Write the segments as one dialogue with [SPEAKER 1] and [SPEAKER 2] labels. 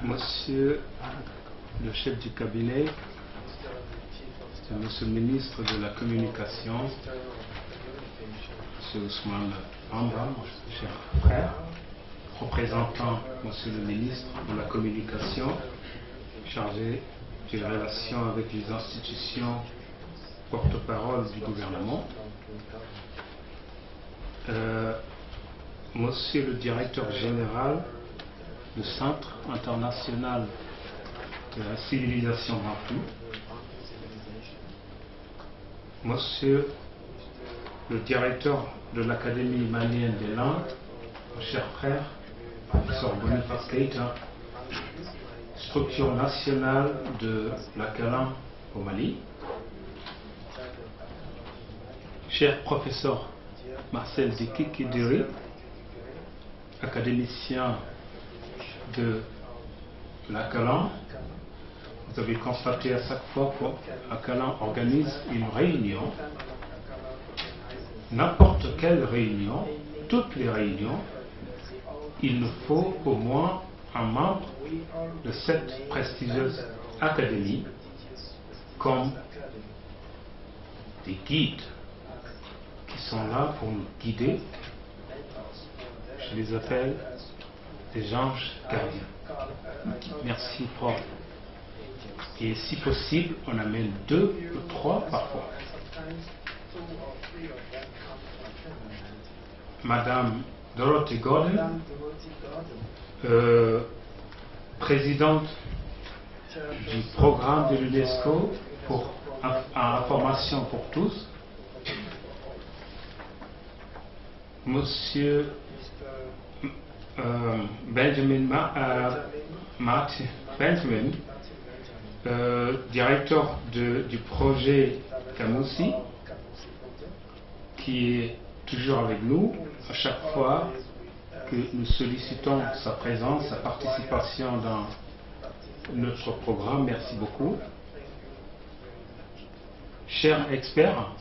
[SPEAKER 1] Monsieur le chef du cabinet, Monsieur le ministre de la Communication, Monsieur Ousmane Bamba, mon cher frère, représentant Monsieur le ministre de la Communication, chargé des relations avec les institutions porte-parole du gouvernement, Monsieur le directeur général du Centre international de la civilisation Bantou, Monsieur le directeur de l'Académie malienne des langues, mon cher frère, professeur Boniface Keïta, structure nationale de la Kalam au Mali, cher professeur Marcel Dikiki-Diri, académicien de la Kalam. Vous avez constaté à chaque fois que Kalam organise une réunion, n'importe quelle réunion, toutes les réunions, il nous faut au moins un membre de cette prestigieuse académie comme des guides qui sont là pour nous guider. Je les appelle des anges gardiens. Merci Paul. Et si possible, on amène 2 ou 3 parfois. Madame Dorothy Gordon, présidente du programme de l'UNESCO pour information pour tous. Monsieur Martin Benjamin, directeur du projet Kamoussi, qui est toujours avec nous à chaque fois que nous sollicitons sa présence, sa participation dans notre programme. Merci beaucoup. Chers experts,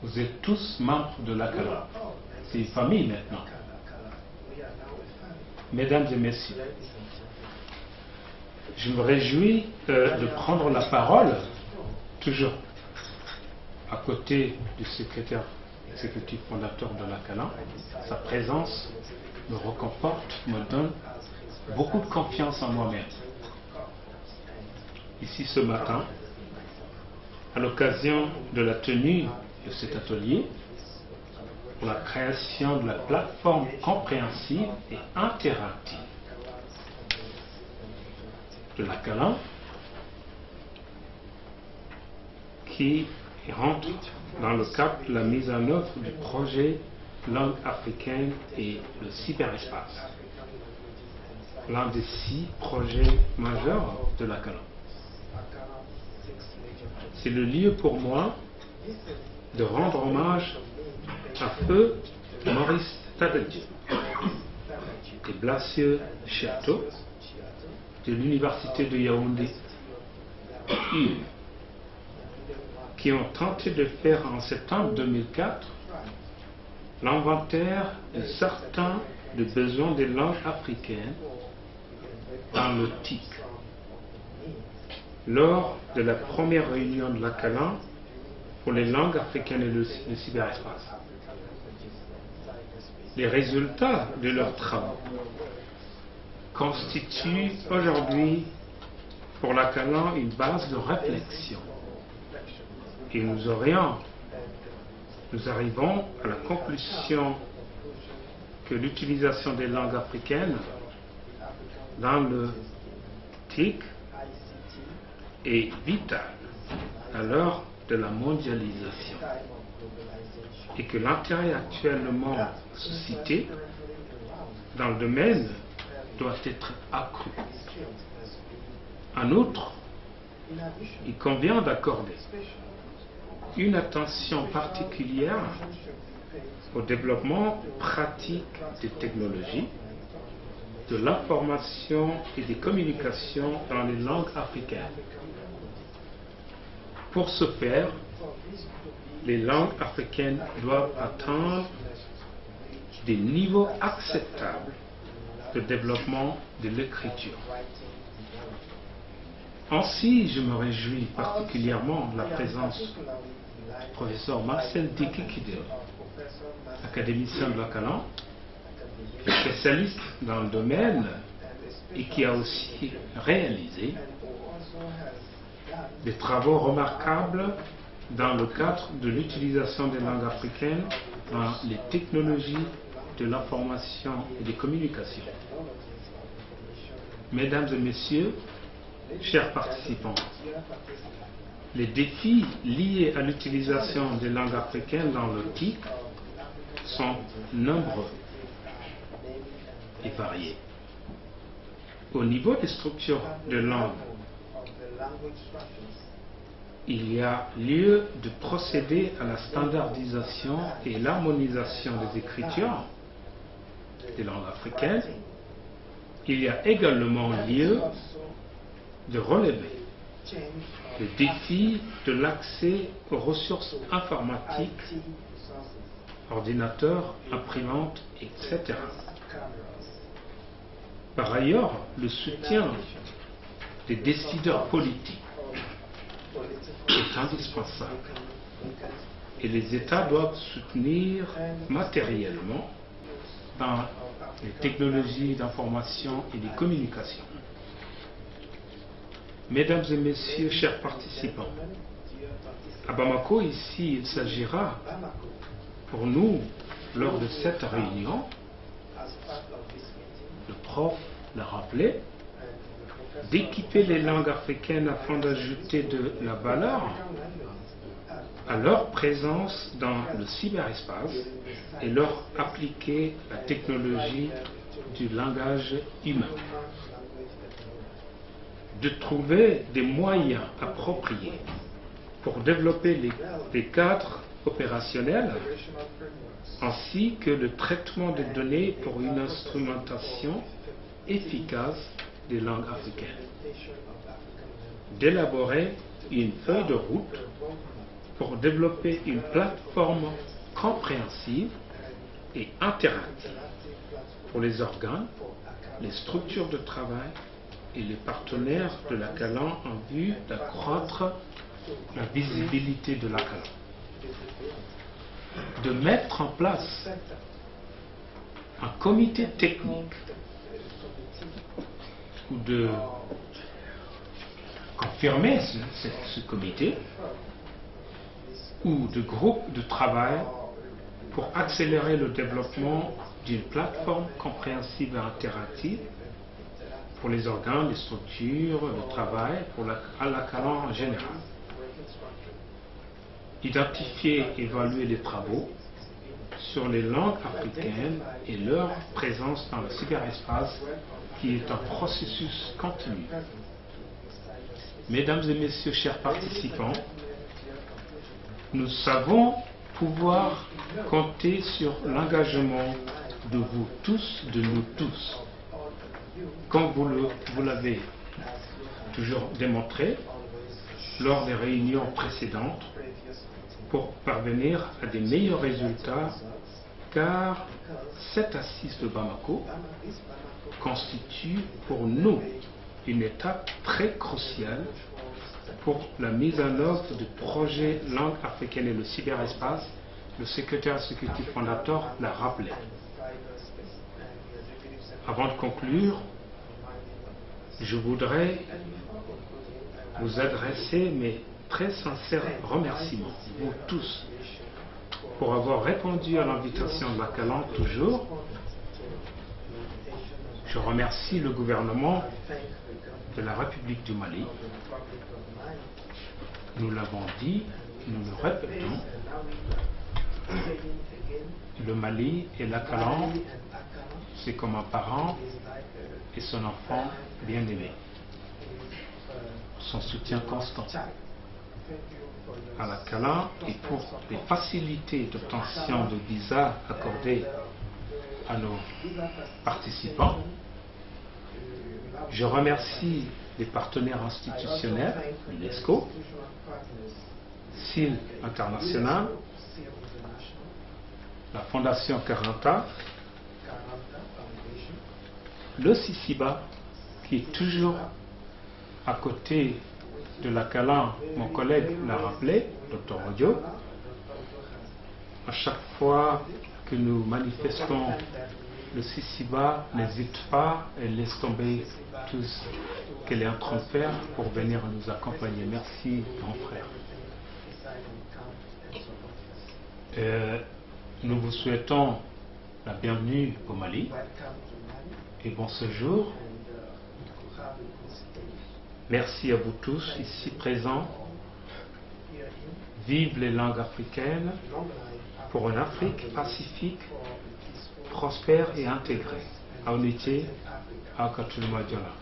[SPEAKER 1] vous êtes tous membres de la Kalam. C'est une famille maintenant. Mesdames et messieurs, je me réjouis de prendre la parole, toujours à côté du secrétaire exécutif fondateur de la Kalam. Sa présence me réconforte, me donne beaucoup de confiance en moi-même. Ici ce matin, à l'occasion de la tenue de cet atelier, pour la création de la plateforme compréhensive et interactive de la Kalam, qui rentre dans le cadre de la mise en œuvre du projet Langue africaine et le cyberespace, l'un des 6 projets majeurs de la Kalam. C'est le lieu pour moi de rendre hommage à feu Maurice Tadadji et Blassieux Chiato de l'université de Yaoundé, qui ont tenté de faire en septembre 2004 l'inventaire de certains des besoins des langues africaines dans le TIC. Lors de la première réunion de la Kalam pour les langues africaines et le cyberespace. Les résultats de leurs travaux constituent aujourd'hui pour la Kalam une base de réflexion. Et nous arrivons à la conclusion que l'utilisation des langues africaines dans le TIC est vitale à l'heure de la mondialisation et que l'intérêt actuellement suscité dans le domaine doit être accru. En outre, il convient d'accorder une attention particulière au développement pratique des technologies, de l'information et des communications dans les langues africaines. Pour ce faire, les langues africaines doivent atteindre des niveaux acceptables le développement de l'écriture. Ainsi, je me réjouis particulièrement de la présence du professeur Marcel Dikikide, académicien de la Calan, spécialiste dans le domaine et qui a aussi réalisé des travaux remarquables dans le cadre de l'utilisation des langues africaines dans les technologies de l'information et des communications. Mesdames et messieurs, chers participants, les défis liés à l'utilisation des langues africaines dans le TIC sont nombreux et variés. Au niveau des structures de langue, il y a lieu de procéder à la standardisation et l'harmonisation des écritures des langues africaines. Il y a également lieu de relever le défi de l'accès aux ressources informatiques, ordinateurs, imprimantes, etc. Par ailleurs, le soutien des décideurs politiques est indispensable et les États doivent soutenir matériellement dans les technologies d'information et de communication. Mesdames et messieurs, chers participants, à Bamako, ici, il s'agira pour nous, lors de cette réunion, le prof l'a rappelé, d'équiper les langues africaines afin d'ajouter de la valeur à leur présence dans le cyberespace et leur appliquer la technologie du langage humain. De trouver des moyens appropriés pour développer les cadres opérationnels ainsi que le traitement des données pour une instrumentation efficace des langues africaines. D'élaborer une feuille de route pour développer une plateforme compréhensive et interactive pour les organes, les structures de travail et les partenaires de la Calan en vue d'accroître la visibilité de la Calan. De mettre en place un comité technique ou de confirmer ce comité ou de groupe de travail pour accélérer le développement d'une plateforme compréhensive et interactive pour les organes, les structures de travail, à la Calan en général. Identifier et évaluer les travaux sur les langues africaines et leur présence dans le cyberespace qui est un processus continu. Mesdames et messieurs, chers participants, nous savons pouvoir compter sur l'engagement de vous tous, de nous tous, comme vous l'avez toujours démontré lors des réunions précédentes, pour parvenir à des meilleurs résultats, car cette assise de Bamako constitue pour nous une étape très cruciale pour la mise en œuvre du projet Langue africaine et le cyberespace. Le secrétaire exécutif fondateur l'a rappelé. Avant de conclure, je voudrais vous adresser mes très sincères remerciements, vous tous, pour avoir répondu à l'invitation de la Calan toujours. Je remercie le gouvernement de la République du Mali. Nous l'avons dit, nous le répétons, le Mali et la Calan, c'est comme un parent et son enfant bien-aimé. Son soutien constant à la Calan et pour les facilités d'obtention de visas accordées à nos participants. Je remercie les partenaires institutionnels, l'UNESCO, SIL International, la Fondation Caranta, le Sisiba, qui est toujours à côté de la Calan, mon collègue l'a rappelé, Dr Odio. À chaque fois que nous manifestons le Sisiba, n'hésite pas et laisse tomber tout ce qu'elle est en train de faire pour venir nous accompagner. Merci, grand frère. Nous vous souhaitons la bienvenue au Mali et bon séjour. Merci à vous tous ici présents. Vive les langues africaines pour une Afrique pacifique, prospère et intégrée. Aunité, Akatulmadjola.